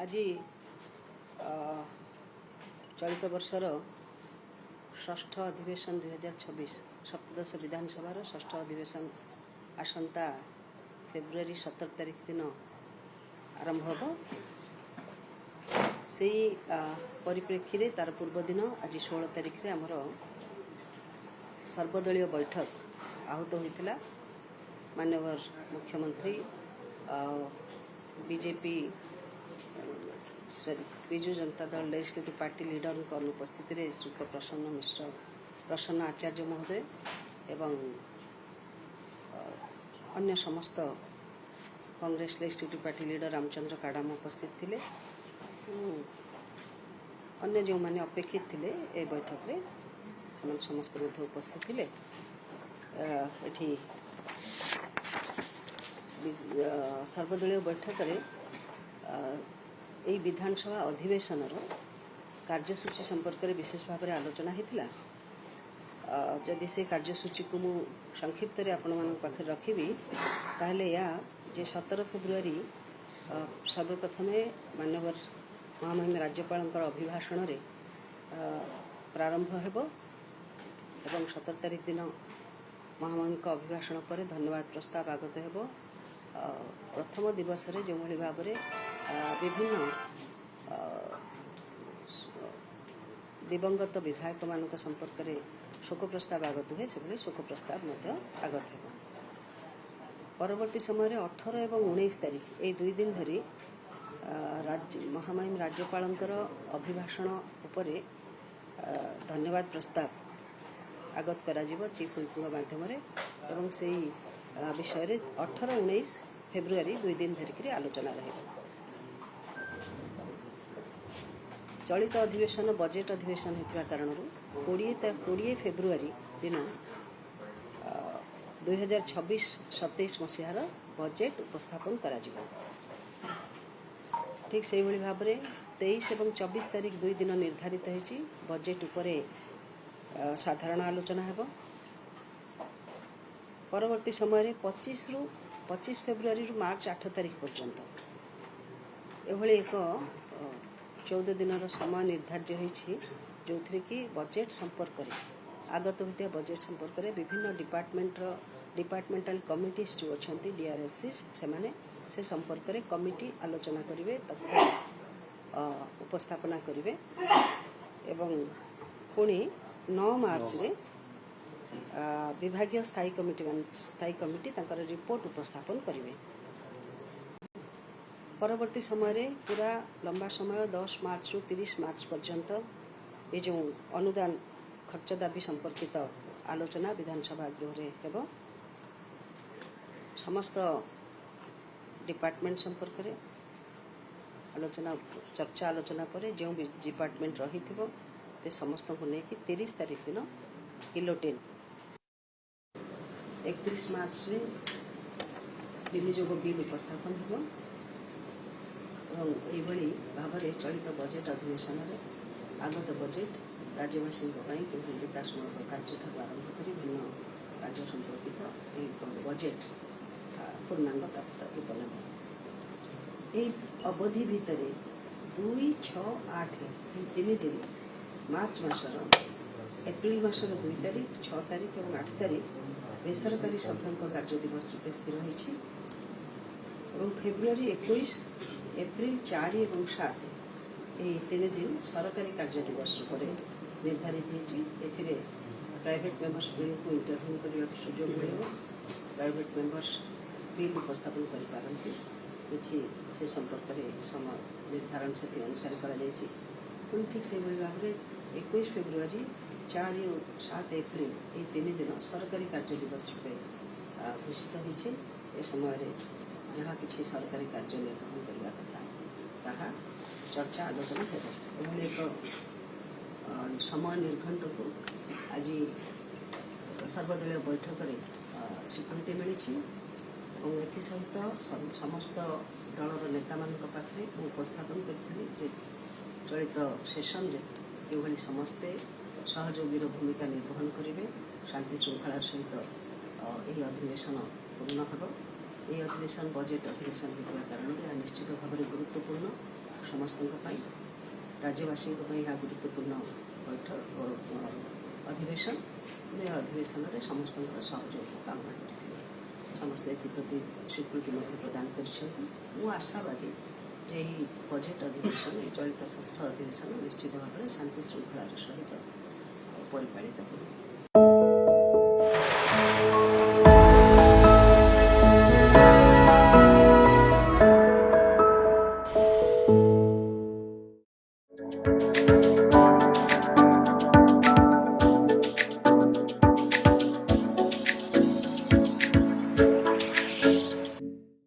आज चलित वर्षर षष्ठ अधिवेशन 2026 सप्तदश विधानसभा षष्ठ अधिवेशन आसंता फेब्रुआरी 17 तारिख दिन आरंभ हो से परिप्रेक्षी रे तार पूर्व दिन आज 16 तारिख रे आमर सर्वदलीय बैठक आहूत होता। माननीय मुख्यमंत्री BJP Biju Janata Dal legislative party leader अनुपस्थित में श्रीयुक्त प्रसन्न मिश्र प्रसन्न आचार्य महोदय एवं अन्य समस्त Congress legislative party leader Ramchandra Kadam उपस्थित थे। अन्य जो मैंने अपेक्षित थे ए बैठक रे समस्त उपस्थित थे। एठी सर्वदलीय बैठक रे यही विधानसभा अधिवेशन कार्यसूची संपर्क में विशेष भाव में आलोचना होता। जदि से कार्यसूची को मु संक्षिप्त आपण मान पाखे रखी ताहले या जे 17 फेब्रुआरी सर्वप्रथम माननीय महामहिम राज्यपाल अभिभाषण रे प्रारंभ हेबो एवं 17 तारिख दिन महामहिम अभिभाषण पर धन्यवाद प्रस्ताव आगत हेबो। प्रथम दिवस रे जो भली भाव में विभिन्न दिवंगत विधायक मान संपर्क में शोक प्रस्ताव आगत हुए से शोक प्रस्ताव आगत हो। परवर्ती समय 18 एवं 19 तारिख ये 2 दिन धरी महामहिम राज्यपाल अभिभाषण उपर धन्यवाद प्रस्ताव आगत करा चीफ व्हिप माध्यम एवं से विषय 18-19 फेब्रुआरी 2 दिन धरिक आलोचना रही। चलित अधिवेशन बजेट अधिवेशन होता कारण 20 फेब्रुआरी दिन 2026-27 मसीहार बजेट उपस्थापन करा जिवो। ठीक से भाई भाव में 23 और 24 तारिख 2 दिन निर्धारित होती बजेट उपरे साधारण आलोचना हेबो। परवर्ती समय 25 फेब्रुआरी मार्च 8 तारिख पर्यंत एभली एक 14 दिन समय निर्धार्य होती जो थी कि बजेट संपर्क में आगत होता बजेट संपर्क में विभिन्न डिपार्टमेंटल कमिटीज जो अच्छा DRSC से संपर्क में कमिटी आलोचना करेंगे तथ्य उपस्थापना करेंगे एवं पुणी 9 मार्च रे विभागीय स्थायी कमिटी तंकर रिपोर्ट उपस्थापन करेंगे। परवर्ती समय पूरा लंबा समय 10 मार्च रु 30 मार्च पर्यंत ये जो अनुदान खर्च दाबी संपर्कित आलोचना विधानसभा गृह रे हेबो। समस्त डिपार्टमेंट संपर्क में आलोचना चर्चा आलोचना पर जो डिपार्टमेंट रही थी ते समस्त को लेकिन 30 तारिख दिन किलोटेन 31 मार्च से विनियोग बिल उपस्थापन हो भाव में चलित बजेट अधिवेशन में आगत बजेट राज्यवासी विकासमूलक कार्य आरंभ कर भिन्न राज्य संपर्कित बजेट पूर्णांग प्राप्त हो। अवधि भितर 2, 6, 8 3 दिन मार्च मासर एप्रिल मासर 2 तारिख 6 तारिख और 8 तारिख बेसरकारी सभ्यों कार्य दिवस रूपे स्थिर होती। फेब्रुआरी 21, एप्रिल 4 और 7 ये 3 दिन सरकारी कार्य दिवस रूप निर्धारित होती। प्राइवेट मेंबर्स बिल को इंटरव्यू करने का सुजोग मिले प्राइवेट मेंबर्स बिल उपस्थापन करपारती किसी से संपर्क में समय निर्धारण से अनुसार करा ठीक से भाव में 21 फेब्रुआरी 4 और 7 एप्रिल ये 3 दिन सरकारी कार्य दिवस रूपे घोषित होती। ए समय जहाँ किसी सरकारी कार्य निर्वहन करने कथा ताहा चर्चा आलोचना हो एक समय निर्घंट को आज सर्वदलीय बैठक में स्वीकृति मिली और एसहित समस्त दलर नेता मान पाखे उपस्थापन करी चलित सेशन ये समस्ते सहयोगी भूमिका निर्वहन करेंगे शांति श्रृंखलार सहित यही अधिवेशन पूर्ण हो। ये अधिवेशन बजेट अधिवेशन होता कारण यह निश्चित भाव में गुरुत्वपूर्ण ସମସ୍ତଙ୍କ ପାଇଁ राज्यवासीଙ୍କ ପାଇଁ ଏହା गुरुत्वपूर्ण बैठक अधिवेशन ए अधिवेशन समस्तଙ୍କର सहयोग कामना करथिले समस्त एप्रति स्वीकृति प्रदान कर आशावादी जे बजेट अधिवेशन चलित षष्ठ अधिवेशन निश्चित भाव में शांति श्रृंखलार सहित परिपालित हो।